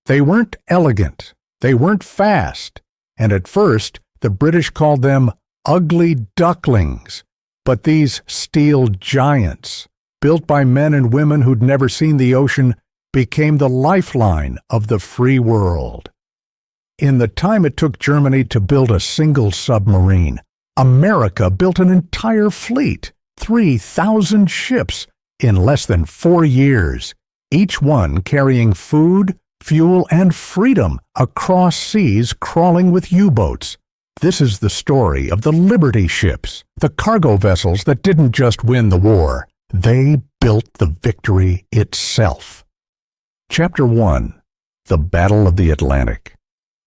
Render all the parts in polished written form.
They weren't elegant, they weren't fast, and at first the British called them ugly ducklings. But these steel giants, built by men and women who'd never seen the ocean, became the lifeline of the free world. In the time it took Germany to build a single submarine, America built an entire fleet, 3,000 ships, in less than 4 years, each one carrying food, fuel, and freedom across seas crawling with U-boats. This is the story of the Liberty ships, the cargo vessels that didn't just win the war. They built the victory itself. Chapter 1. The Battle of the Atlantic.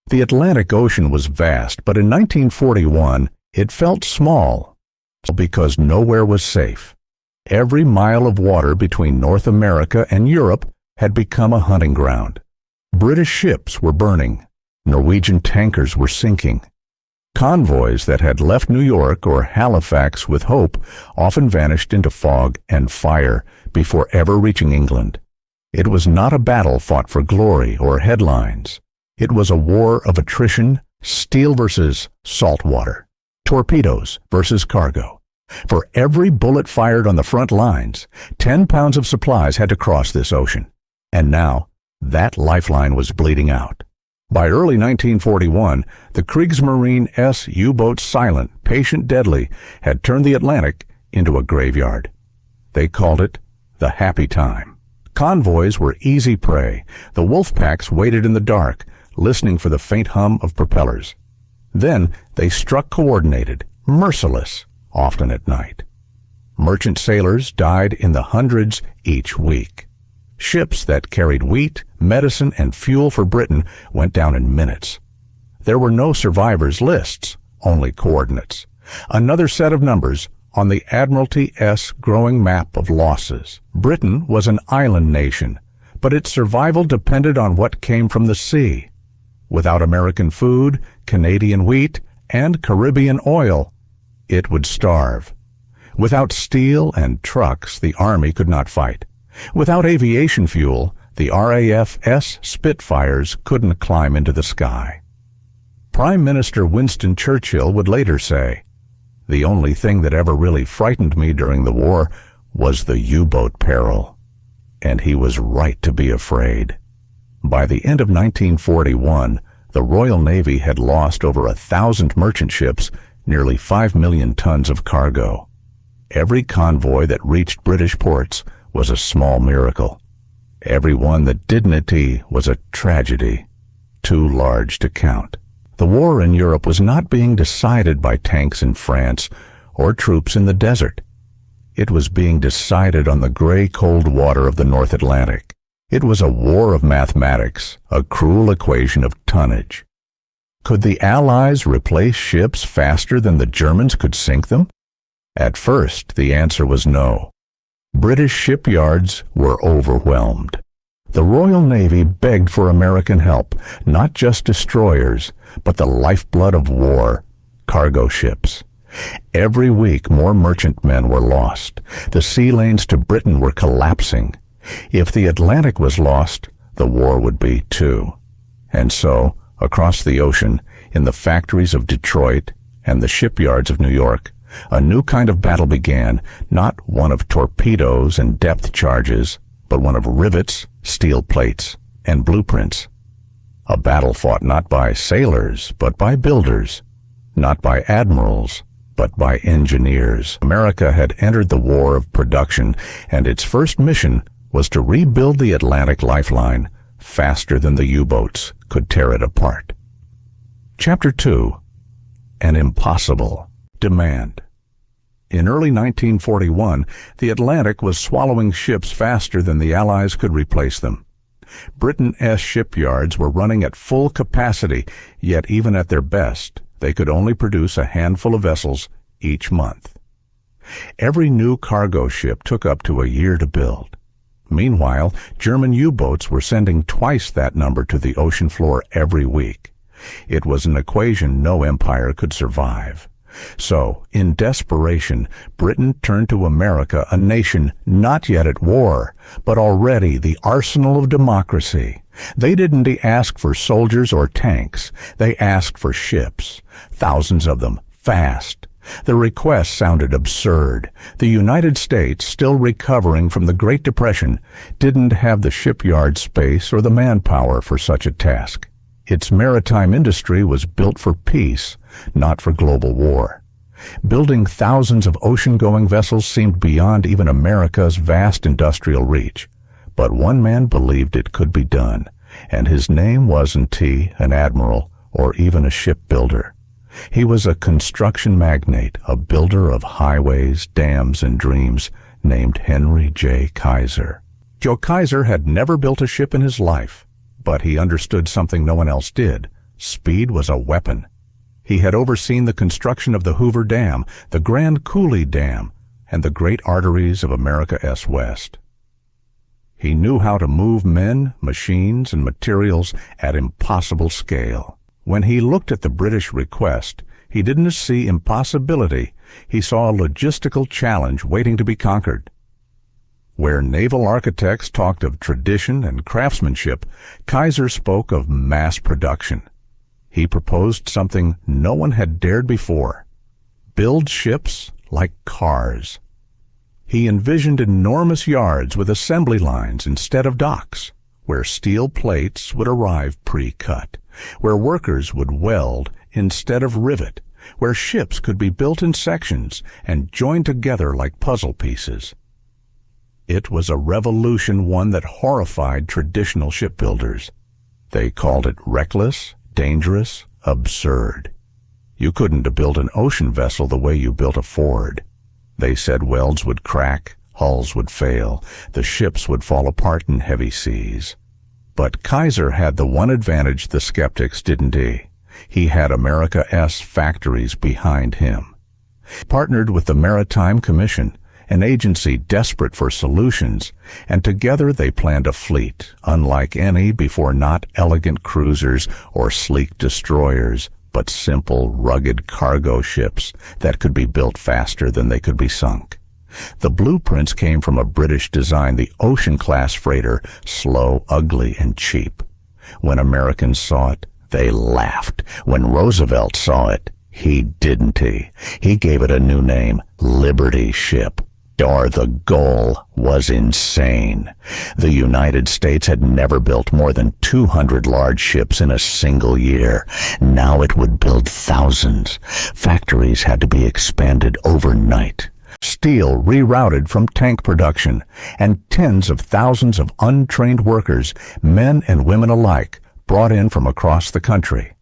The Atlantic Ocean was vast, but in 1941 it felt small because nowhere was safe. Every mile of water between North America and Europe had become a hunting ground. British ships were burning. Norwegian tankers were sinking. Convoys that had left New York or Halifax with hope often vanished into fog and fire before ever reaching England. It was not a battle fought for glory or headlines. It was a war of attrition, steel versus salt water, torpedoes versus cargo. For every bullet fired on the front lines, 10 pounds of supplies had to cross this ocean. And now, that lifeline was bleeding out. By early 1941, the Kriegsmarine S U-boat Silent, Patient Deadly had turned the Atlantic into a graveyard. They called it the happy time. Convoys were easy prey. The wolf packs waited in the dark, listening for the faint hum of propellers. Then they struck coordinated, merciless, often at night. Merchant sailors died in the hundreds each week. Ships that carried wheat, medicine, and fuel for Britain went down in minutes. There were no survivors' lists, only coordinates. Another set of numbers on the Admiralty-S growing map of losses. Britain was an island nation, but its survival depended on what came from the sea. Without American food, Canadian wheat, and Caribbean oil, it would starve. Without steel and trucks, the Army could not fight. Without aviation fuel, the RAF-S Spitfires couldn't climb into the sky. Prime Minister Winston Churchill would later say, "The only thing that ever really frightened me during the war was the U-boat peril." And he was right to be afraid. By the end of 1941, the Royal Navy had lost over 1,000 merchant ships, nearly 5 million tons of cargo. Every convoy that reached British ports was a small miracle. Every one that didn't was a tragedy, too large to count. The war in Europe was not being decided by tanks in France or troops in the desert. It was being decided on the gray, cold water of the North Atlantic. It was a war of mathematics, a cruel equation of tonnage. Could the Allies replace ships faster than the Germans could sink them? At first, the answer was no. British shipyards were overwhelmed. The Royal Navy begged for American help, not just destroyers, but the lifeblood of war, cargo ships. Every week more merchantmen were lost. The sea lanes to Britain were collapsing. If the Atlantic was lost, the war would be too. And so, across the ocean, in the factories of Detroit and the shipyards of New York, a new kind of battle began, not one of torpedoes and depth charges, but one of rivets, steel plates, and blueprints. A battle fought not by sailors, but by builders, not by admirals, but by engineers. America had entered the war of production, and its first mission was to rebuild the Atlantic lifeline faster than the U-boats could tear it apart. Chapter 2. An Impossible Demand. In early 1941, the Atlantic was swallowing ships faster than the Allies could replace them. Britain's shipyards were running at full capacity, yet even at their best, they could only produce a handful of vessels each month. Every new cargo ship took up to a year to build. Meanwhile, German U-boats were sending twice that number to the ocean floor every week. It was an equation no empire could survive. So, in desperation, Britain turned to America, a nation not yet at war, but already the arsenal of democracy. They didn't ask for soldiers or tanks. They asked for ships, thousands of them, fast. The request sounded absurd. The United States, still recovering from the Great Depression, didn't have the shipyard space or the manpower for such a task. Its maritime industry was built for peace, not for global war. Building thousands of ocean-going vessels seemed beyond even America's vast industrial reach. But one man believed it could be done, and his name wasn't an admiral or even a shipbuilder. He was a construction magnate, a builder of highways, dams, and dreams, named Henry J. Kaiser. Joe Kaiser had never built a ship in his life, but he understood something no one else did. Speed was a weapon. He had overseen the construction of the Hoover Dam, the Grand Coulee Dam, and the great arteries of America's West. He knew how to move men, machines, and materials at impossible scale. When he looked at the British request, he didn't see impossibility. He saw a logistical challenge waiting to be conquered. Where naval architects talked of tradition and craftsmanship, Kaiser spoke of mass production. He proposed something no one had dared before: build ships like cars. He envisioned enormous yards with assembly lines instead of docks, where steel plates would arrive pre-cut, where workers would weld instead of rivet, where ships could be built in sections and joined together like puzzle pieces. It was a revolution, one that horrified traditional shipbuilders. They called it reckless, dangerous, absurd. You couldn't have built an ocean vessel the way you built a Ford. They said welds would crack, hulls would fail, the ships would fall apart in heavy seas. But Kaiser had the one advantage the skeptics didn't. He had America's factories behind him. He partnered with the Maritime Commission, an agency desperate for solutions, and together they planned a fleet, unlike any before, not elegant cruisers or sleek destroyers, but simple, rugged cargo ships that could be built faster than they could be sunk. The blueprints came from a British design, the ocean-class freighter, slow, ugly, and cheap. When Americans saw it, they laughed. When Roosevelt saw it, he didn't. He gave it a new name, Liberty Ship. The goal was insane. The United States had never built more than 200 large ships in a single year. Now it would build thousands. Factories had to be expanded overnight. Steel rerouted from tank production, and tens of thousands of untrained workers, men and women alike, brought in from across the country.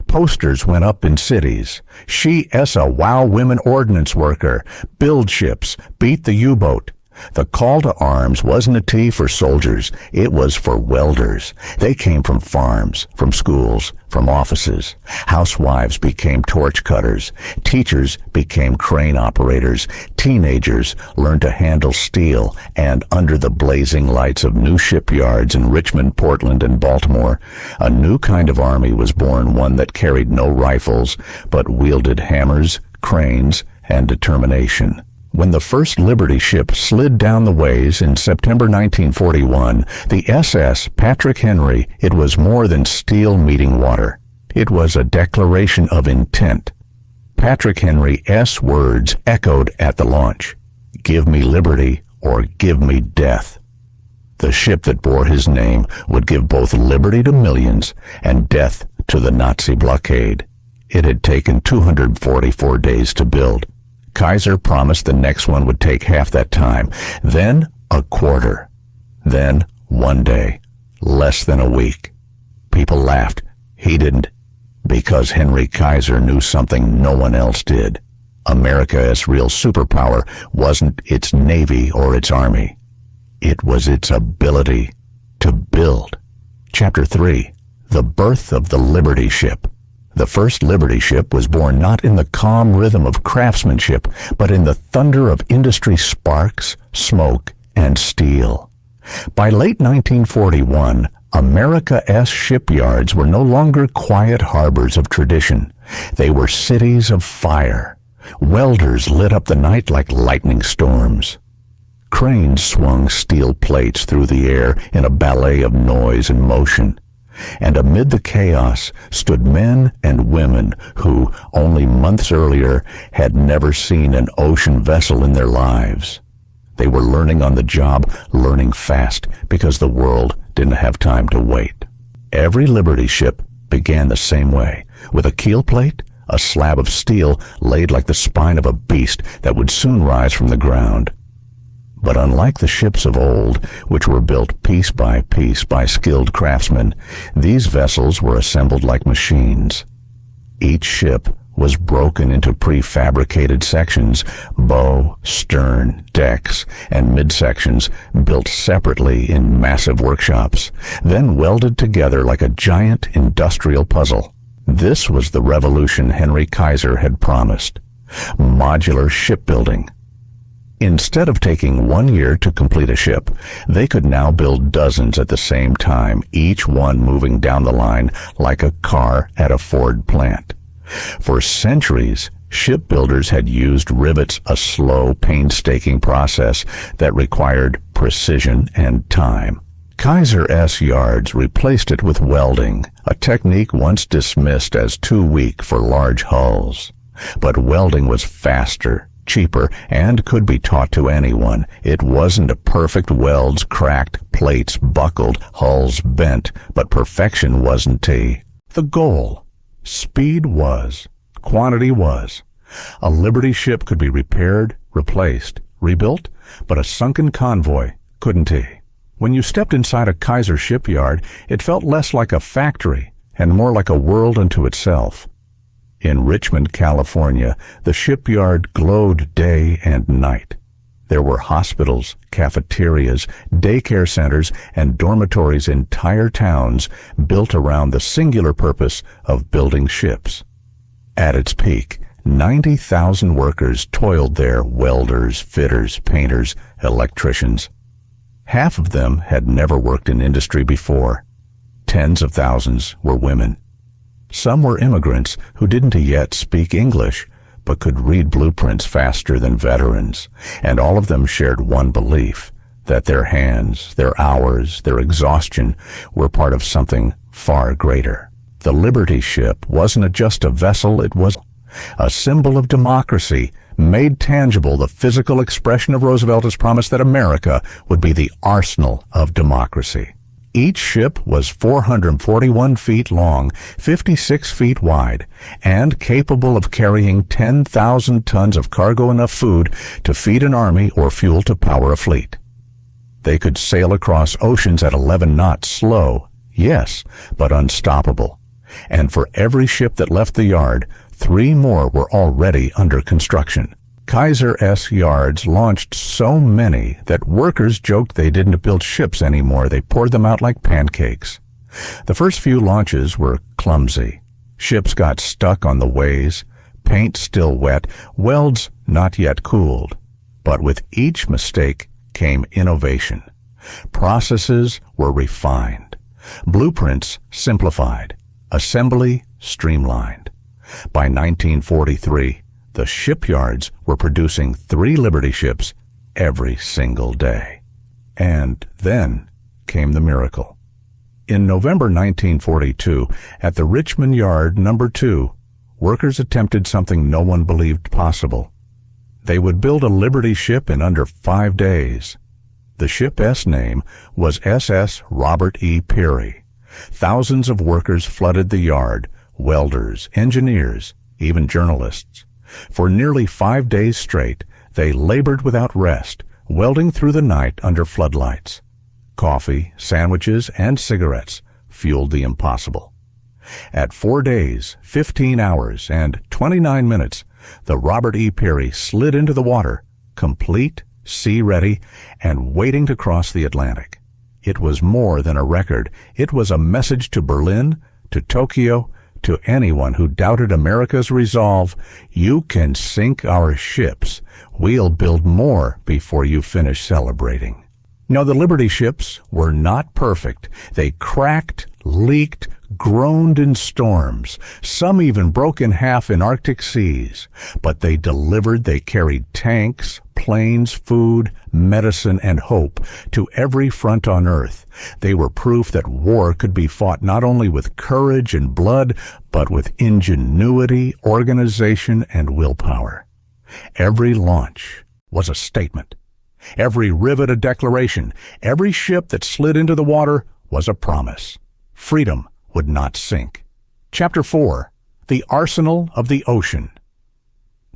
Posters went up in cities. She is a WOW Women Ordnance Worker. Build ships. Beat the U-boat. The call to arms wasn't a T for soldiers. It was for welders. They came from farms, from schools, from offices. Housewives became torch cutters. Teachers became crane operators. Teenagers learned to handle steel, and under the blazing lights of new shipyards in Richmond, Portland, and Baltimore, a new kind of army was born, one that carried no rifles, but wielded hammers, cranes, and determination. When the first Liberty ship slid down the ways in September 1941, the SS Patrick Henry, it was more than steel meeting water. It was a declaration of intent. Patrick Henry's words echoed at the launch: "Give me liberty or give me death." The ship that bore his name would give both liberty to millions and death to the Nazi blockade. It had taken 244 days to build. Kaiser promised the next one would take half that time, then a quarter, then 1 day, less than a week. People laughed. He didn't, because Henry Kaiser knew something no one else did. America's real superpower wasn't its navy or its army. It was its ability to build. Chapter 3. The Birth of the Liberty Ship. The first Liberty ship was born not in the calm rhythm of craftsmanship, but in the thunder of industry sparks, smoke, and steel. By late 1941, America's shipyards were no longer quiet harbors of tradition. They were cities of fire. Welders lit up the night like lightning storms. Cranes swung steel plates through the air in a ballet of noise and motion. And amid the chaos stood men and women who, only months earlier, had never seen an ocean vessel in their lives. They were learning on the job, learning fast, because the world didn't have time to wait. Every Liberty ship began the same way, with a keel plate, a slab of steel laid like the spine of a beast that would soon rise from the ground. But unlike the ships of old, which were built piece by skilled craftsmen, these vessels were assembled like machines. Each ship was broken into prefabricated sections, bow, stern, decks, and midsections built separately in massive workshops, then welded together like a giant industrial puzzle. This was the revolution Henry Kaiser had promised: modular shipbuilding. Instead of taking 1 year to complete a ship, they could now build dozens at the same time, each one moving down the line like a car at a Ford plant. For centuries, shipbuilders had used rivets, a slow, painstaking process that required precision and time. Kaiser's yards replaced it with welding, a technique once dismissed as too weak for large hulls. But welding was faster, cheaper, and could be taught to anyone. It wasn't a perfect welds cracked, plates buckled, hulls bent, but perfection wasn't the goal. Speed was. Quantity was. A Liberty ship could be repaired, replaced, rebuilt, but a sunken convoy couldn't he? When you stepped inside a Kaiser shipyard, it felt less like a factory and more like a world unto itself. In Richmond, California, the shipyard glowed day and night. There were hospitals, cafeterias, daycare centers, and dormitories, entire towns built around the singular purpose of building ships. At its peak, 90,000 workers toiled there: welders, fitters, painters, electricians. Half of them had never worked in industry before. Tens of thousands were women. Some were immigrants who didn't yet speak English, but could read blueprints faster than veterans, and all of them shared one belief: that their hands, their hours, their exhaustion were part of something far greater. The Liberty ship wasn't just a vessel, it was a symbol of democracy, made tangible the physical expression of Roosevelt's promise that America would be the arsenal of democracy. Each ship was 441 feet long, 56 feet wide, and capable of carrying 10,000 tons of cargo, enough food to feed an army or fuel to power a fleet. They could sail across oceans at 11 knots, slow, yes, but unstoppable. And for every ship that left the yard, 3 more were already under construction. Kaiser's yards launched so many that workers joked they didn't build ships anymore. They poured them out like pancakes. The first few launches were clumsy. Ships got stuck on the ways, paint still wet, welds not yet cooled. But with each mistake came innovation. Processes were refined. Blueprints simplified. Assembly streamlined. By 1943, the shipyards were producing 3 Liberty ships every single day. And then came the miracle. In November 1942, at the Richmond Yard No. 2, workers attempted something no one believed possible. They would build a Liberty ship in under 5 days. The ship's name was SS Robert E. Peary. Thousands of workers flooded the yard: welders, engineers, even journalists. For nearly 5 days straight, they labored without rest, welding through the night under floodlights. Coffee, sandwiches, and cigarettes fueled the impossible. At 4 days, 15 hours, and 29 minutes, the Robert E. Peary slid into the water, complete, sea-ready, and waiting to cross the Atlantic. It was more than a record. It was a message to Berlin, to Tokyo, to anyone who doubted America's resolve: you can sink our ships. We'll build more before you finish celebrating. Now, the Liberty ships were not perfect. They cracked, leaked, groaned in storms. Some even broke in half in Arctic seas. But they delivered. They carried tanks, planes, food, medicine, and hope to every front on earth. They were proof that war could be fought not only with courage and blood, but with ingenuity, organization, and willpower. Every launch was a statement. Every rivet a declaration. Every ship that slid into the water was a promise. Freedom would not sink. Chapter 4. The Arsenal of the Ocean.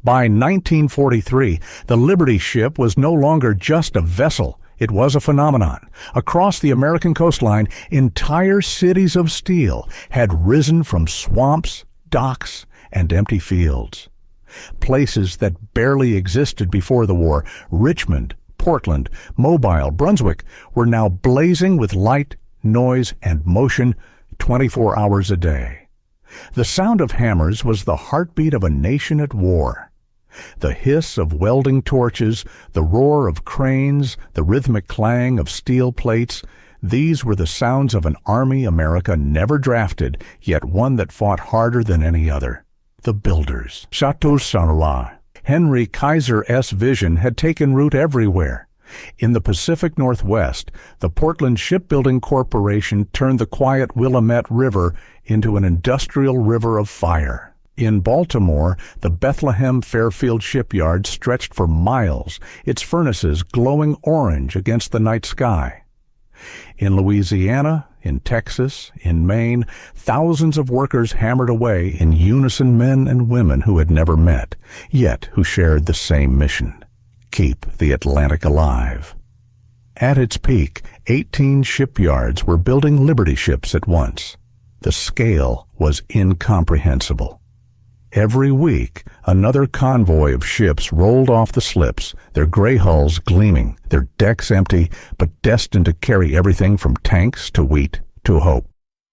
By 1943, the Liberty ship was no longer just a vessel. It was a phenomenon. Across the American coastline, entire cities of steel had risen from swamps, docks, and empty fields. Places that barely existed before the war, Richmond, Portland, Mobile, Brunswick, were now blazing with light, noise, and motion 24 hours a day. The sound of hammers was the heartbeat of a nation at war. The hiss of welding torches, the roar of cranes, the rhythmic clang of steel plates, these were the sounds of an army America never drafted, yet one that fought harder than any other. The builders. Chateau Saint-Laurent. Henry Kaiser's vision had taken root everywhere. In the Pacific Northwest, the Portland Shipbuilding Corporation turned the quiet Willamette River into an industrial river of fire. In Baltimore, the Bethlehem Fairfield shipyard stretched for miles, its furnaces glowing orange against the night sky. In Louisiana, in Texas, in Maine, thousands of workers hammered away in unison, men and women who had never met, yet who shared the same mission: keep the Atlantic alive. At its peak, 18 shipyards were building Liberty ships at once. The scale was incomprehensible. Every week, another convoy of ships rolled off the slips, their gray hulls gleaming, their decks empty, but destined to carry everything from tanks to wheat to hope.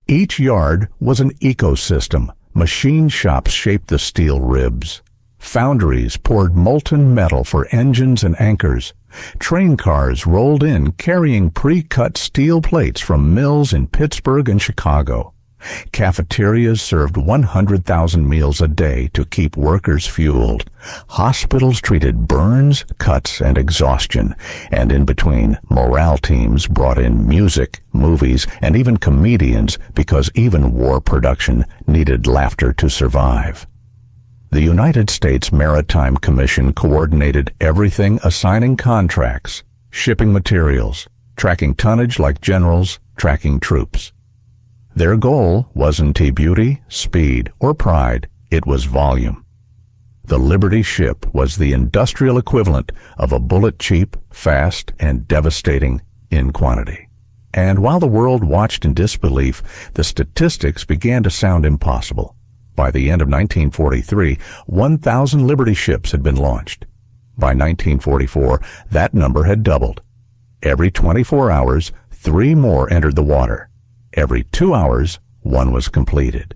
Each yard was an ecosystem. Machine shops shaped the steel ribs. Foundries poured molten metal for engines and anchors. Train cars rolled in carrying pre-cut steel plates from mills in Pittsburgh and Chicago. Cafeterias served 100,000 meals a day to keep workers fueled. Hospitals treated burns, cuts, and exhaustion. And in between, morale teams brought in music, movies, and even comedians, because even war production needed laughter to survive. The United States Maritime Commission coordinated everything, assigning contracts, shipping materials, tracking tonnage like generals, tracking troops. Their goal wasn't beauty, speed, or pride. It was volume. The Liberty ship was the industrial equivalent of a bullet, cheap, fast, and devastating in quantity. And while the world watched in disbelief, the statistics began to sound impossible. By the end of 1943, 1,000 Liberty ships had been launched. By 1944, that number had doubled. Every 24 hours, 3 more entered the water. Every 2 hours, 1 was completed.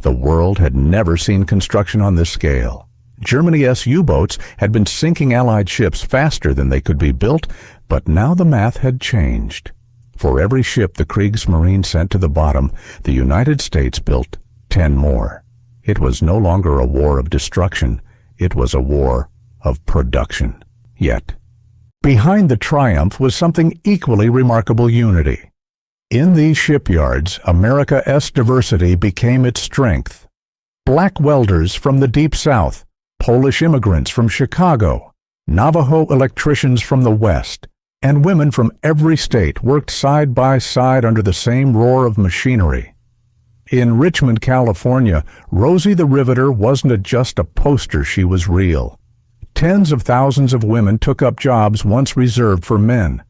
The world had never seen construction on this scale. Germany's U-boats had been sinking Allied ships faster than they could be built, but now the math had changed. For every ship the Kriegsmarine sent to the bottom, the United States built 10 more. It was no longer a war of destruction. It was a war of production. Yet, behind the triumph was something equally remarkable: unity. In these shipyards, America's diversity became its strength. Black welders from the Deep South, Polish immigrants from Chicago, Navajo electricians from the West, and women from every state worked side by side under the same roar of machinery. In Richmond, California, Rosie the Riveter wasn't just a poster, she was real. Tens of thousands of women took up jobs once reserved for men.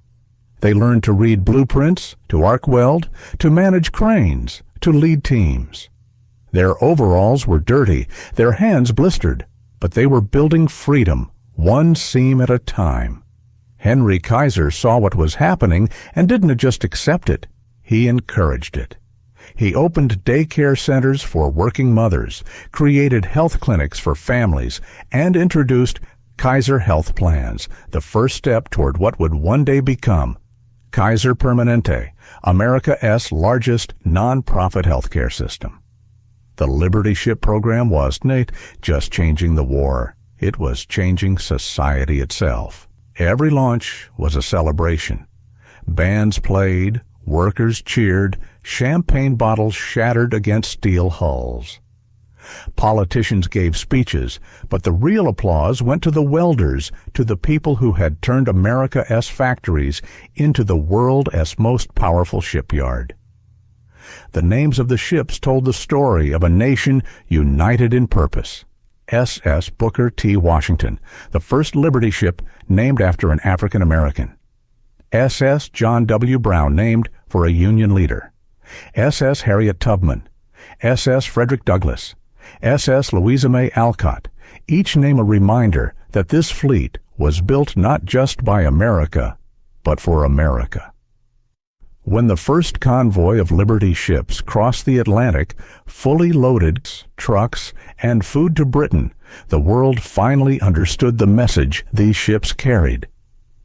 They learned to read blueprints, to arc weld, to manage cranes, to lead teams. Their overalls were dirty, their hands blistered, but they were building freedom, one seam at a time. Henry Kaiser saw what was happening and didn't just accept it, he encouraged it. He opened daycare centers for working mothers, created health clinics for families, and introduced Kaiser Health Plans, the first step toward what would one day become Kaiser Permanente, America's largest non-profit healthcare system. The Liberty Ship program wasn't just changing the war. It was changing society itself. Every launch was a celebration. Bands played, workers cheered, champagne bottles shattered against steel hulls. Politicians gave speeches, but the real applause went to the welders, to the people who had turned America's factories into the world's most powerful shipyard. The names of the ships told the story of a nation united in purpose. SS Booker T. Washington, the first Liberty ship named after an African American. SS John W. Brown, named for a Union leader. SS Harriet Tubman. SS Frederick Douglass. SS Louisa May Alcott, each name a reminder that this fleet was built not just by America, but for America. When the first convoy of Liberty ships crossed the Atlantic, fully loaded trucks and food to Britain, the world finally understood the message these ships carried.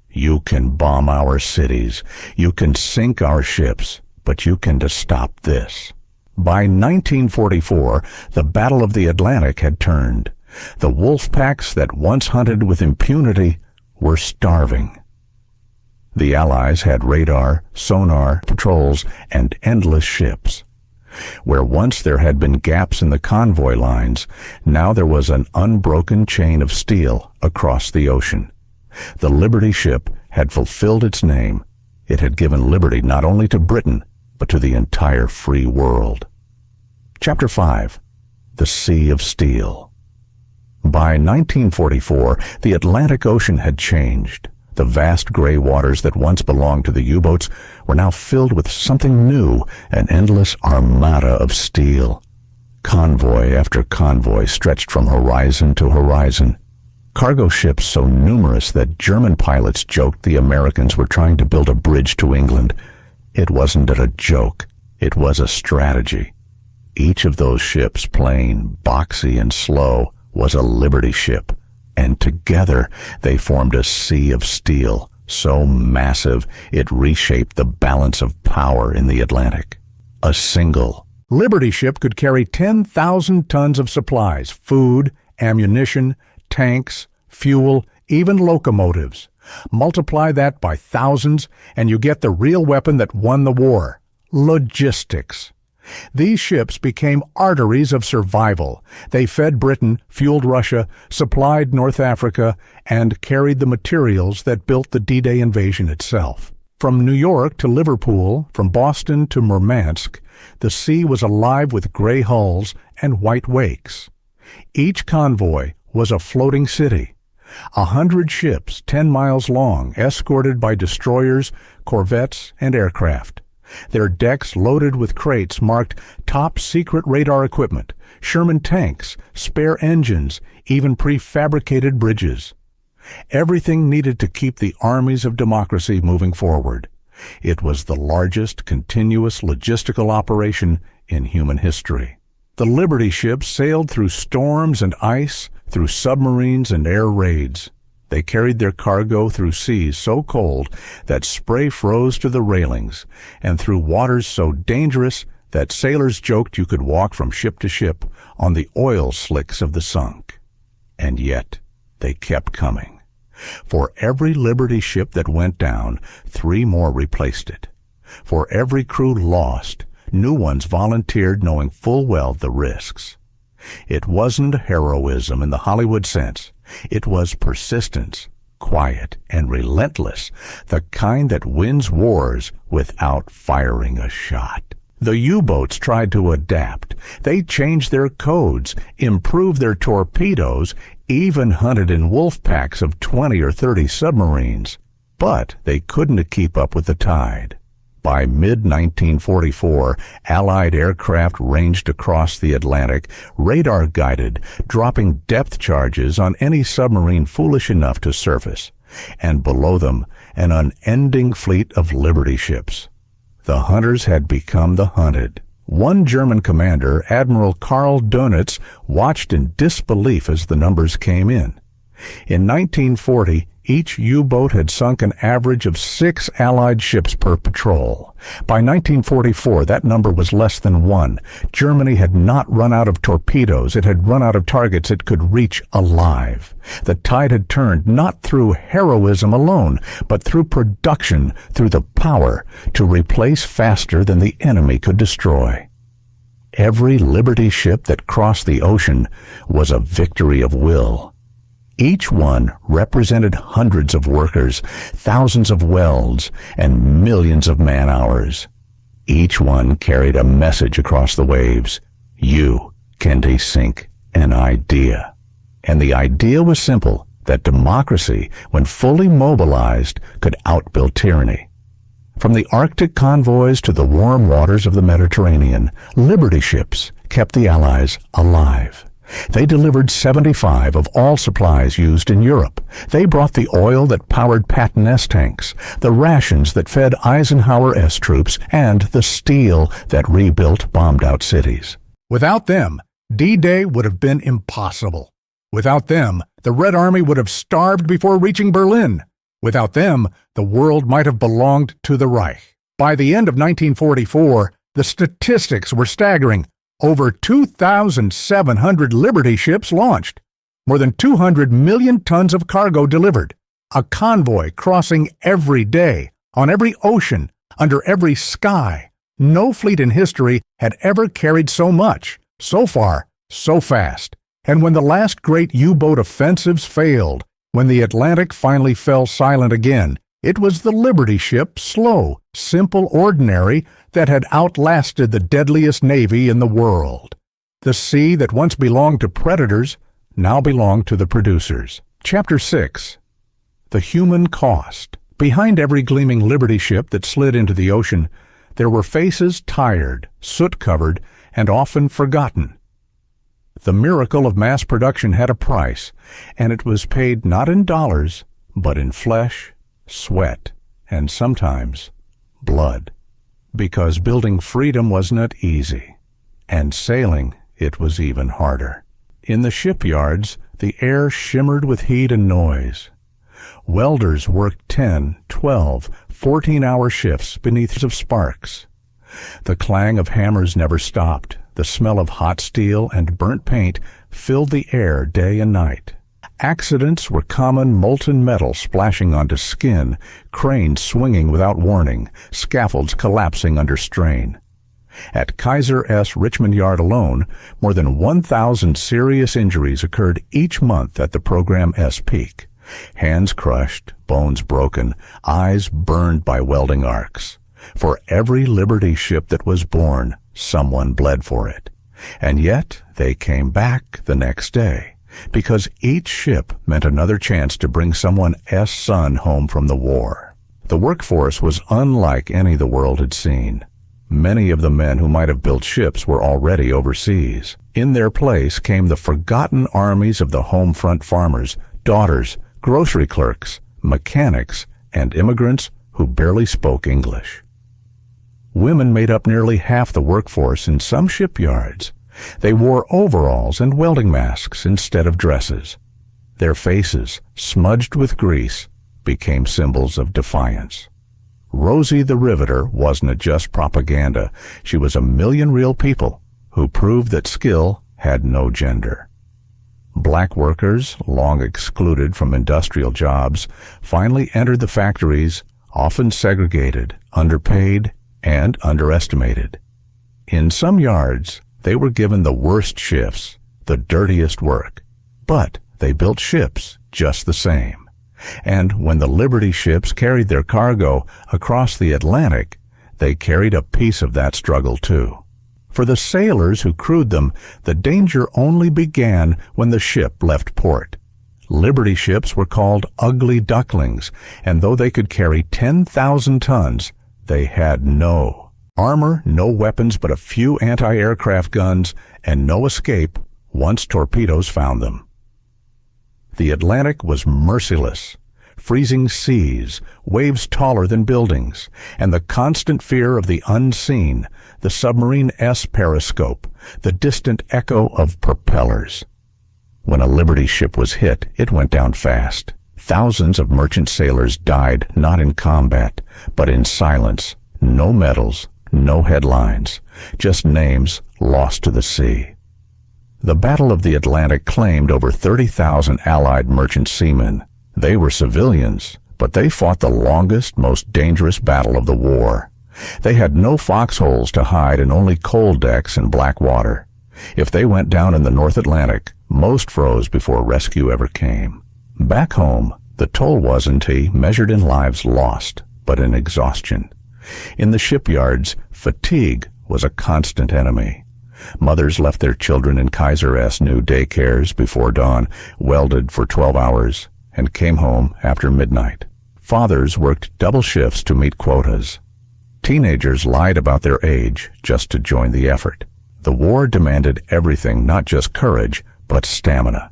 You can bomb our cities, you can sink our ships, but you can stop this. By 1944, the Battle of the Atlantic had turned. The wolf packs that once hunted with impunity were starving. The Allies had radar, sonar, patrols, and endless ships. Where once there had been gaps in the convoy lines, now there was an unbroken chain of steel across the ocean. The Liberty ship had fulfilled its name. It had given liberty not only to Britain, but to the entire free world. Chapter 5. The Sea of Steel. By 1944, the Atlantic Ocean had changed. The vast gray waters that once belonged to the U-boats were now filled with something new, an endless armada of steel. Convoy after convoy stretched from horizon to horizon. Cargo ships so numerous that German pilots joked the Americans were trying to build a bridge to England. It wasn't a joke. It was a strategy. Each of those ships, plain, boxy, and slow, was a Liberty ship, and together they formed a sea of steel, so massive it reshaped the balance of power in the Atlantic. A single Liberty ship could carry 10,000 tons of supplies, food, ammunition, tanks, fuel, even locomotives. Multiply that by thousands, and you get the real weapon that won the war: logistics. These ships became arteries of survival. They fed Britain, fueled Russia, supplied North Africa, and carried the materials that built the D-Day invasion itself. From New York to Liverpool, from Boston to Murmansk, the sea was alive with gray hulls and white wakes. Each convoy was a floating city. 100 ships 10 miles long, escorted by destroyers, corvettes, and aircraft. Their decks loaded with crates marked top-secret radar equipment, Sherman tanks, spare engines, even prefabricated bridges. Everything needed to keep the armies of democracy moving forward. It was the largest continuous logistical operation in human history. The Liberty ships sailed through storms and ice, through submarines and air raids. They carried their cargo through seas so cold that spray froze to the railings, and through waters so dangerous that sailors joked you could walk from ship to ship on the oil slicks of the sunk. And yet, they kept coming. For every Liberty ship that went down, 3 more replaced it. For every crew lost, new ones volunteered, knowing full well the risks. It wasn't heroism in the Hollywood sense. It was persistence, quiet and relentless, the kind that wins wars without firing a shot. The U-boats tried to adapt. They changed their codes, improved their torpedoes, even hunted in wolf packs of 20 or 30 submarines. But they couldn't keep up with the tide. By mid-1944, Allied aircraft ranged across the Atlantic, radar-guided, dropping depth charges on any submarine foolish enough to surface, and below them, an unending fleet of Liberty ships. The hunters had become the hunted. One German commander, Admiral Karl Dönitz, watched in disbelief as the numbers came in. In 1940, Each U-boat had sunk an average of 6 Allied ships per patrol. By 1944, that number was less than 1. Germany had not run out of torpedoes. It had run out of targets it could reach alive. The tide had turned not through heroism alone, but through production, through the power to replace faster than the enemy could destroy. Every Liberty ship that crossed the ocean was a victory of will. Each one represented hundreds of workers, thousands of welds, and millions of man-hours. Each one carried a message across the waves. You can desync an idea. And the idea was simple, that democracy, when fully mobilized, could outbuild tyranny. From the Arctic convoys to the warm waters of the Mediterranean, Liberty ships kept the Allies alive. They delivered 75 of all supplies used in Europe. They brought the oil that powered Patton S tanks, the rations that fed Eisenhower S troops, and the steel that rebuilt bombed-out cities. Without them, D-Day would have been impossible. Without them, the Red Army would have starved before reaching Berlin. Without them, the world might have belonged to the Reich. By the end of 1944, the statistics were staggering. Over 2,700 Liberty ships launched, more than 200 million tons of cargo delivered, a convoy crossing every day, on every ocean, under every sky. No fleet in history had ever carried so much, so far, so fast. And when the last great U-boat offensives failed, when the Atlantic finally fell silent again, it was the Liberty ship, slow, simple, ordinary, that had outlasted the deadliest navy in the world. The sea that once belonged to predators now belonged to the producers. Chapter 6. The Human Cost. Behind every gleaming Liberty ship that slid into the ocean, there were faces tired, soot-covered, and often forgotten. The miracle of mass production had a price, and it was paid not in dollars, but in flesh, sweat, and sometimes blood. Because building freedom wasn't easy, and sailing it was even harder. In the shipyards, the air shimmered with heat and noise. Welders worked 10, 12, 14-hour shifts beneath of sparks. The clang of hammers never stopped. The smell of hot steel and burnt paint filled the air day and night. Accidents were common, molten metal splashing onto skin, cranes swinging without warning, scaffolds collapsing under strain. At Kaiser S. Richmond Yard alone, more than 1,000 serious injuries occurred each month at the Program S peak. Hands crushed, bones broken, eyes burned by welding arcs. For every Liberty ship that was born, someone bled for it. And yet they came back the next day, because each ship meant another chance to bring someone's son home from the war. The workforce was unlike any the world had seen. Many of the men who might have built ships were already overseas. In their place came the forgotten armies of the home front farmers, daughters, grocery clerks, mechanics, and immigrants who barely spoke English. Women made up nearly half the workforce in some shipyards. They wore overalls and welding masks instead of dresses. Their faces, smudged with grease, became symbols of defiance. Rosie the Riveter wasn't just propaganda. She was a million real people who proved that skill had no gender. Black workers, long excluded from industrial jobs, finally entered the factories, often segregated, underpaid, and underestimated. In some yards, they were given the worst shifts, the dirtiest work. But they built ships just the same. And when the Liberty ships carried their cargo across the Atlantic, they carried a piece of that struggle too. For the sailors who crewed them, the danger only began when the ship left port. Liberty ships were called ugly ducklings, and though they could carry 10,000 tons, they had no armor, no weapons but a few anti-aircraft guns, and no escape once torpedoes found them. The Atlantic was merciless. Freezing seas, waves taller than buildings, and the constant fear of the unseen, the submarine S periscope, the distant echo of propellers. When a Liberty ship was hit, it went down fast. Thousands of merchant sailors died not in combat, but in silence. No medals, no headlines, just names lost to the sea. The Battle of the Atlantic claimed over 30,000 Allied merchant seamen. They were civilians, but they fought the longest, most dangerous battle of the war. They had no foxholes to hide and only coal decks and black water. If they went down in the North Atlantic, most froze before rescue ever came. Back home, the toll wasn't measured in lives lost, but in exhaustion. In the shipyards, fatigue was a constant enemy. Mothers left their children in Kaiser-esque new daycares before dawn, welded for 12 hours, and came home after midnight. Fathers worked double shifts to meet quotas. Teenagers lied about their age just to join the effort. The war demanded everything, not just courage, but stamina.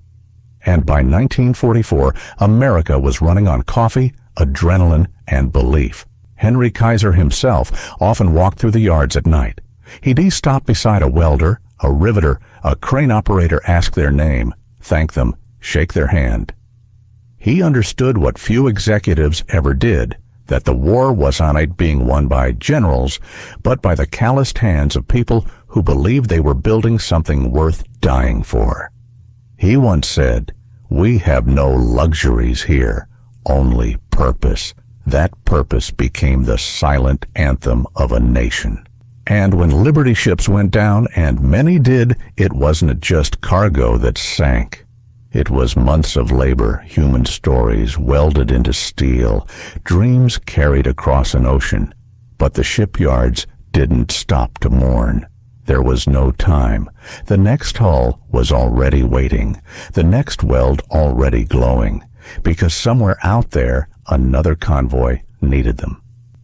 And by 1944, America was running on coffee, adrenaline, and belief. Henry Kaiser himself often walked through the yards at night. He'd stop beside a welder, a riveter, a crane operator, ask their name, thank them, shake their hand. He understood what few executives ever did, that the war wasn't being won by generals, but by the calloused hands of people who believed they were building something worth dying for. He once said, "We have no luxuries here, only purpose." That purpose became the silent anthem of a nation. And when Liberty ships went down, and many did, it wasn't just cargo that sank. It was months of labor, human stories welded into steel, dreams carried across an ocean. But the shipyards didn't stop to mourn. There was no time. The next hull was already waiting, the next weld already glowing, because somewhere out there, another convoy needed them.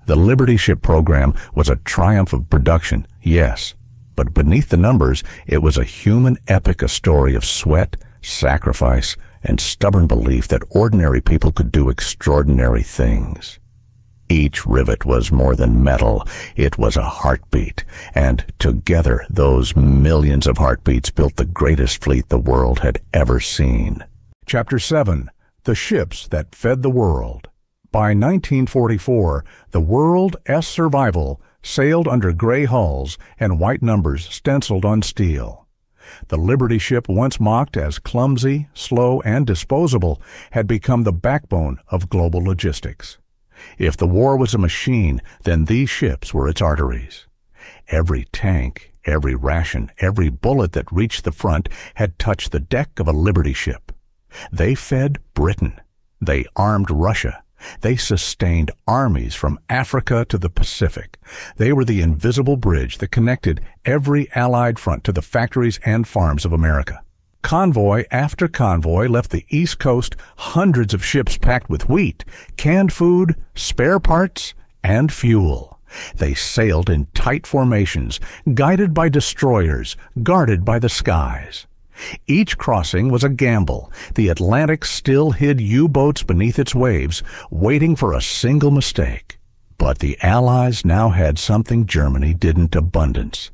The Liberty ship program was a triumph of production, yes, but beneath the numbers, it was a human epic, a story of sweat, sacrifice, and stubborn belief that ordinary people could do extraordinary things. Each rivet was more than metal, it was a heartbeat, and together those millions of heartbeats built the greatest fleet the world had ever seen. Chapter 7. The Ships That Fed the World. By 1944, the World S Survival sailed under gray hulls and white numbers stenciled on steel. The Liberty ship, once mocked as clumsy, slow, and disposable, had become the backbone of global logistics. If the war was a machine, then these ships were its arteries. Every tank, every ration, every bullet that reached the front had touched the deck of a Liberty ship. They fed Britain. They armed Russia. They sustained armies from Africa to the Pacific. They were the invisible bridge that connected every Allied front to the factories and farms of America. Convoy after convoy left the East Coast, hundreds of ships packed with wheat, canned food, spare parts, and fuel. They sailed in tight formations, guided by destroyers, guarded by the skies. Each crossing was a gamble. The Atlantic still hid U-boats beneath its waves, waiting for a single mistake. But the Allies now had something Germany didn't: abundance.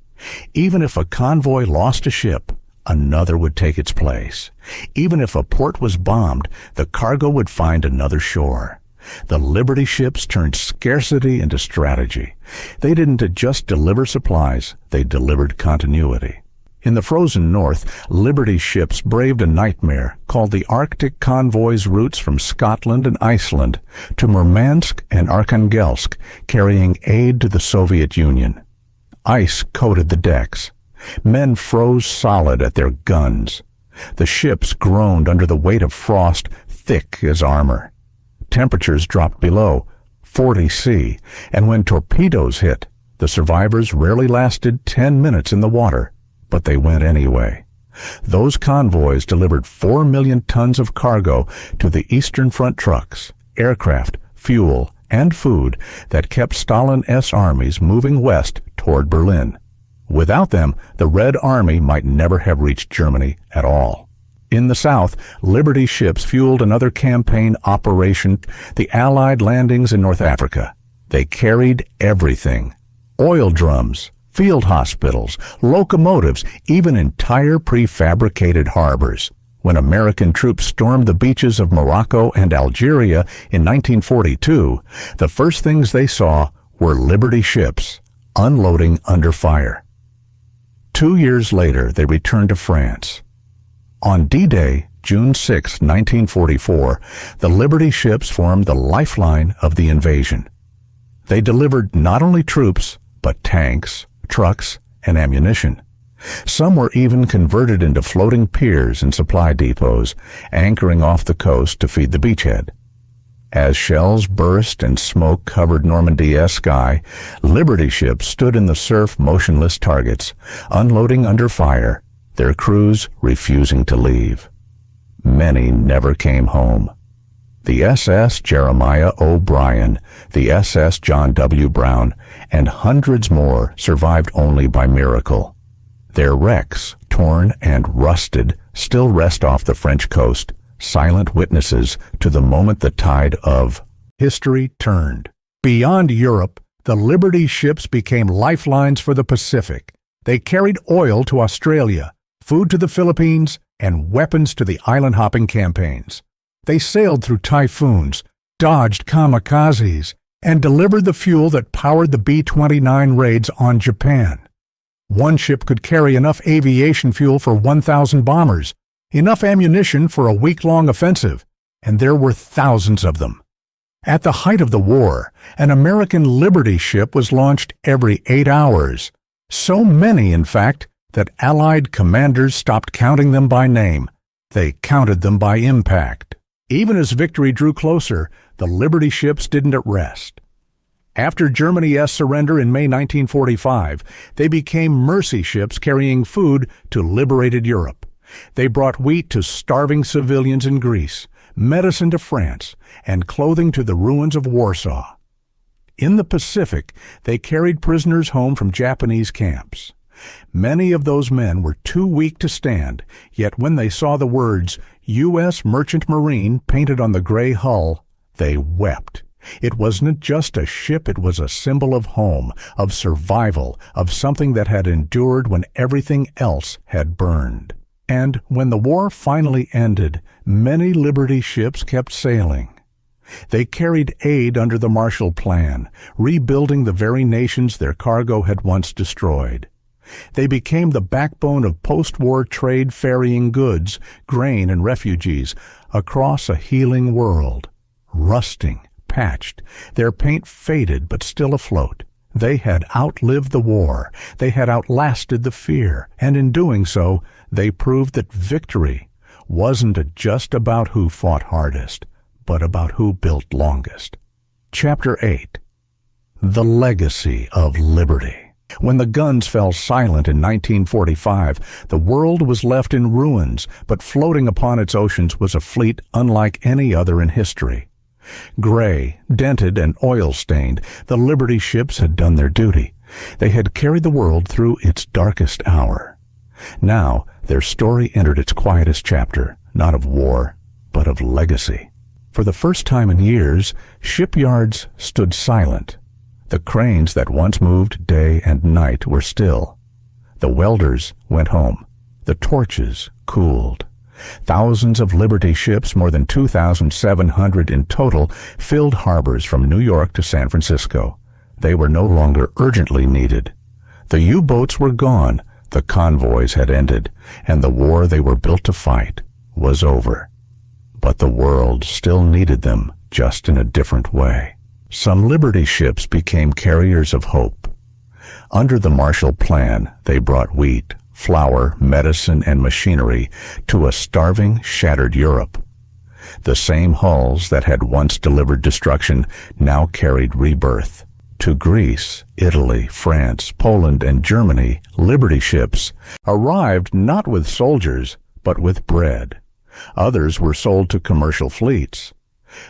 Even if a convoy lost a ship, another would take its place. Even if a port was bombed, the cargo would find another shore. The Liberty ships turned scarcity into strategy. They didn't just deliver supplies, they delivered continuity. In the frozen north, Liberty ships braved a nightmare called the Arctic convoys routes from Scotland and Iceland to Murmansk and Arkhangelsk, carrying aid to the Soviet Union. Ice coated the decks. Men froze solid at their guns. The ships groaned under the weight of frost thick as armor. Temperatures dropped below 40 C, and when torpedoes hit, the survivors rarely lasted 10 minutes in the water. But they went anyway. Those convoys delivered 4 million tons of cargo to the Eastern Front trucks, aircraft, fuel, and food that kept Stalin's armies moving west toward Berlin. Without them, the Red Army might never have reached Germany at all. In the south, Liberty ships fueled another campaign operation, the Allied landings in North Africa. They carried everything: oil drums, field hospitals, locomotives, even entire prefabricated harbors. When American troops stormed the beaches of Morocco and Algeria in 1942, the first things they saw were Liberty ships unloading under fire. 2 years later, they returned to France. On D-Day, June 6, 1944, the Liberty ships formed the lifeline of the invasion. They delivered not only troops, but tanks, trucks, and ammunition. Some were even converted into floating piers and supply depots, anchoring off the coast to feed the beachhead. As shells burst and smoke covered Normandy's sky, Liberty ships stood in the surf motionless targets, unloading under fire, their crews refusing to leave. Many never came home. The SS Jeremiah O'Brien, the SS John W. Brown, and hundreds more survived only by miracle. Their wrecks, torn and rusted, still rest off the French coast, silent witnesses to the moment the tide of history turned. Beyond Europe, the Liberty ships became lifelines for the Pacific. They carried oil to Australia, food to the Philippines, and weapons to the island-hopping campaigns. They sailed through typhoons, dodged kamikazes, and delivered the fuel that powered the B-29 raids on Japan. One ship could carry enough aviation fuel for 1,000 bombers, enough ammunition for a week-long offensive, and there were thousands of them. At the height of the war, an American Liberty ship was launched every 8 hours. So many, in fact, that Allied commanders stopped counting them by name. They counted them by impact. Even as victory drew closer, the Liberty ships didn't rest. After Germany's surrender in May 1945, they became mercy ships carrying food to liberated Europe. They brought wheat to starving civilians in Greece, medicine to France, and clothing to the ruins of Warsaw. In the Pacific, they carried prisoners home from Japanese camps. Many of those men were too weak to stand, yet when they saw the words U.S. Merchant Marine painted on the gray hull, they wept. It wasn't just a ship, it was a symbol of home, of survival, of something that had endured when everything else had burned. And when the war finally ended, many Liberty ships kept sailing. They carried aid under the Marshall Plan, rebuilding the very nations their cargo had once destroyed. They became the backbone of post-war trade ferrying goods, grain, and refugees across a healing world. Rusting, patched, their paint faded but still afloat. They had outlived the war. They had outlasted the fear. And in doing so, they proved that victory wasn't just about who fought hardest, but about who built longest. Chapter 8. The Legacy of Liberty. When the guns fell silent in 1945, the world was left in ruins, but floating upon its oceans was a fleet unlike any other in history. Gray, dented, and oil-stained, the Liberty ships had done their duty. They had carried the world through its darkest hour. Now, their story entered its quietest chapter, not of war, but of legacy. For the first time in years, shipyards stood silent. The cranes that once moved day and night were still. The welders went home. The torches cooled. Thousands of Liberty ships, more than 2,700 in total, filled harbors from New York to San Francisco. They were no longer urgently needed. The U-boats were gone, the convoys had ended, and the war they were built to fight was over. But the world still needed them, just in a different way. Some Liberty ships became carriers of hope. Under the Marshall Plan, they brought wheat, flour, medicine, and machinery to a starving, shattered Europe. The same hulls that had once delivered destruction now carried rebirth. To Greece, Italy, France, Poland, and Germany, Liberty ships arrived not with soldiers, but with bread. Others were sold to commercial fleets.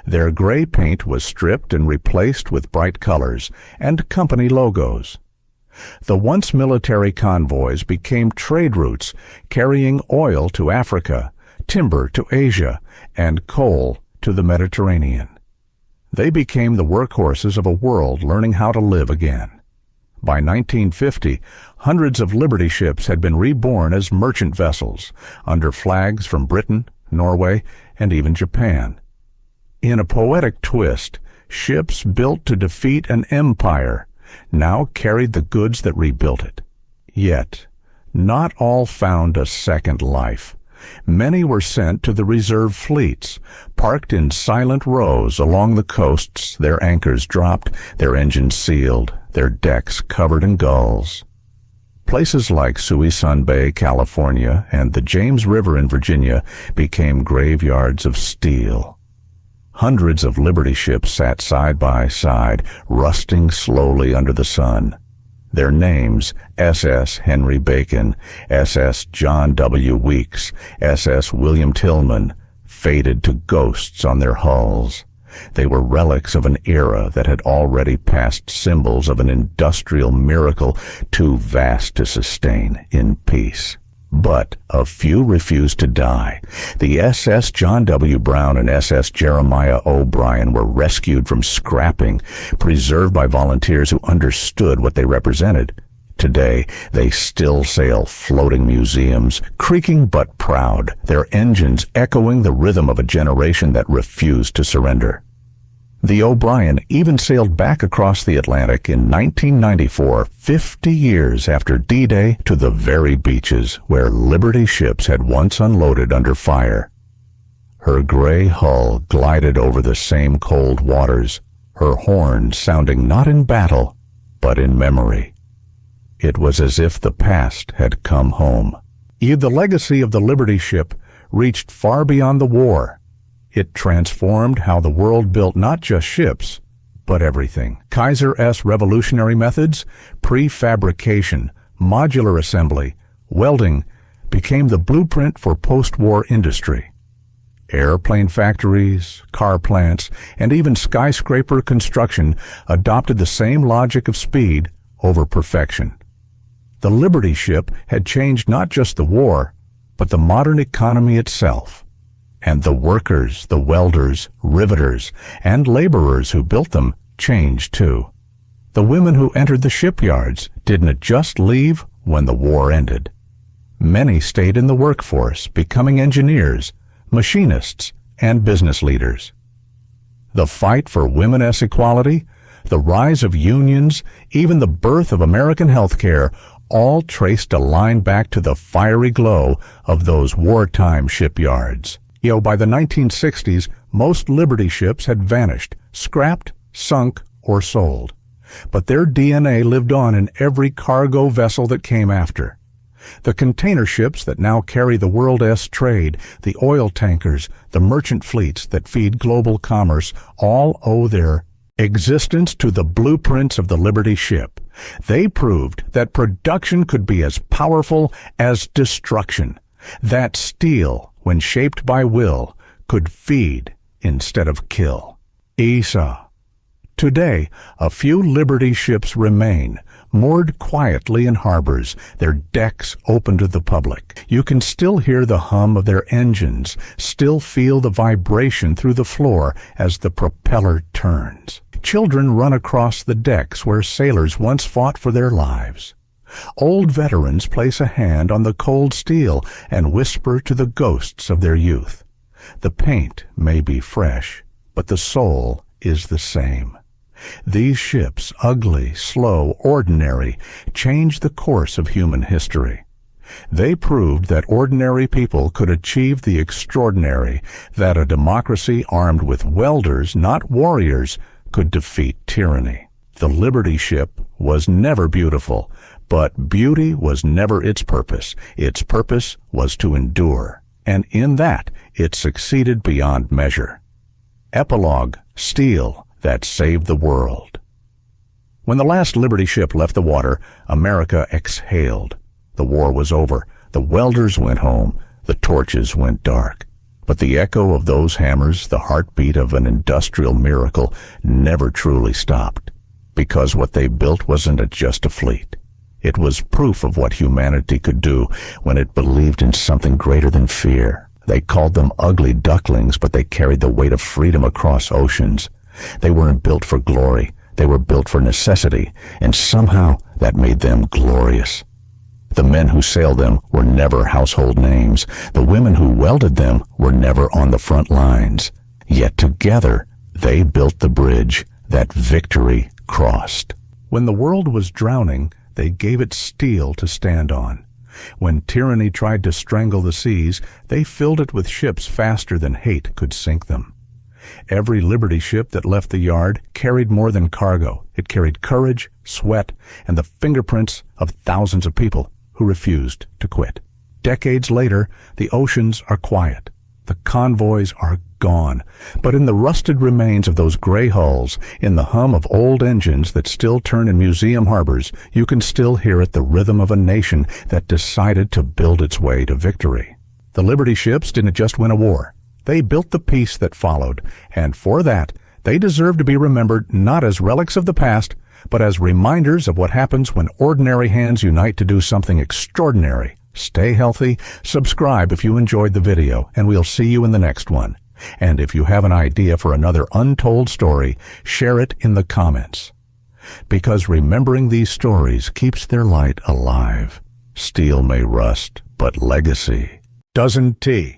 Their gray paint was stripped and replaced with bright colors and company logos. The once military convoys became trade routes, carrying oil to Africa, timber to Asia, and coal to the Mediterranean. They became the workhorses of a world learning how to live again. By 1950, hundreds of Liberty ships had been reborn as merchant vessels, under flags from Britain, Norway, and even Japan. In a poetic twist, ships built to defeat an empire now carried the goods that rebuilt it. Yet, not all found a second life. Many were sent to the reserve fleets, parked in silent rows along the coasts, their anchors dropped, their engines sealed, their decks covered in gulls. Places like Suisun Bay, California, and the James River in Virginia became graveyards of steel. Hundreds of Liberty ships sat side by side, rusting slowly under the sun. Their names, SS Henry Bacon, SS John W. Weeks, SS William Tillman, faded to ghosts on their hulls. They were relics of an era that had already passed symbols of an industrial miracle too vast to sustain in peace. But a few refused to die. The SS John W. Brown and SS Jeremiah O'Brien were rescued from scrapping, preserved by volunteers who understood what they represented. Today, they still sail floating museums, creaking but proud, their engines echoing the rhythm of a generation that refused to surrender. The O'Brien even sailed back across the Atlantic in 1994, 50 years after D-Day, to the very beaches where Liberty ships had once unloaded under fire. Her gray hull glided over the same cold waters, her horn sounding not in battle, but in memory. It was as if the past had come home. Yet the legacy of the Liberty ship reached far beyond the war. It transformed how the world built not just ships, but everything. Kaiser's revolutionary methods, prefabrication, modular assembly, welding, became the blueprint for post-war industry. Airplane factories, car plants, and even skyscraper construction adopted the same logic of speed over perfection. The Liberty ship had changed not just the war, but the modern economy itself. And the workers, the welders, riveters, and laborers who built them changed too. The women who entered the shipyards didn't just leave when the war ended. Many stayed in the workforce, becoming engineers, machinists, and business leaders. The fight for women's equality, the rise of unions, even the birth of American healthcare, all traced a line back to the fiery glow of those wartime shipyards. By the 1960s, most Liberty ships had vanished, scrapped, sunk, or sold. But their DNA lived on in every cargo vessel that came after. The container ships that now carry the world's trade, the oil tankers, the merchant fleets that feed global commerce, all owe their existence to the blueprints of the Liberty ship. They proved that production could be as powerful as destruction, that steel, when shaped by will, could feed instead of kill. Esau. Today, a few Liberty ships remain, moored quietly in harbors, their decks open to the public. You can still hear the hum of their engines, still feel the vibration through the floor as the propeller turns. Children run across the decks where sailors once fought for their lives. Old veterans place a hand on the cold steel and whisper to the ghosts of their youth. The paint may be fresh, but the soul is the same. These ships, ugly, slow, ordinary, changed the course of human history. They proved that ordinary people could achieve the extraordinary, that a democracy armed with welders, not warriors, could defeat tyranny. The Liberty ship was never beautiful, but beauty was never its purpose. Its purpose was to endure, and in that it succeeded beyond measure. Epilogue: steel that saved the world. When the last Liberty ship left the water, America exhaled. The war was over. The welders went home. The torches went dark. But the echo of those hammers, the heartbeat of an industrial miracle, never truly stopped. Because what they built wasn't just a fleet. It was proof of what humanity could do when it believed in something greater than fear. They called them ugly ducklings, but they carried the weight of freedom across oceans. They weren't built for glory. They were built for necessity, and somehow that made them glorious. The men who sailed them were never household names. The women who welded them were never on the front lines. Yet together, they built the bridge that victory crossed. When the world was drowning, they gave it steel to stand on. When tyranny tried to strangle the seas, they filled it with ships faster than hate could sink them. Every Liberty ship that left the yard carried more than cargo. It carried courage, sweat, and the fingerprints of thousands of people who refused to quit. Decades later, the oceans are quiet. The convoys are gone. But in the rusted remains of those gray hulls, in the hum of old engines that still turn in museum harbors, you can still hear it, the rhythm of a nation that decided to build its way to victory. The Liberty ships didn't just win a war. They built the peace that followed, and for that, they deserve to be remembered not as relics of the past, but as reminders of what happens when ordinary hands unite to do something extraordinary. Stay healthy, subscribe if you enjoyed the video, and we'll see you in the next one. And if you have an idea for another untold story, share it in the comments. Because remembering these stories keeps their light alive. Steel may rust, but legacy doesn't.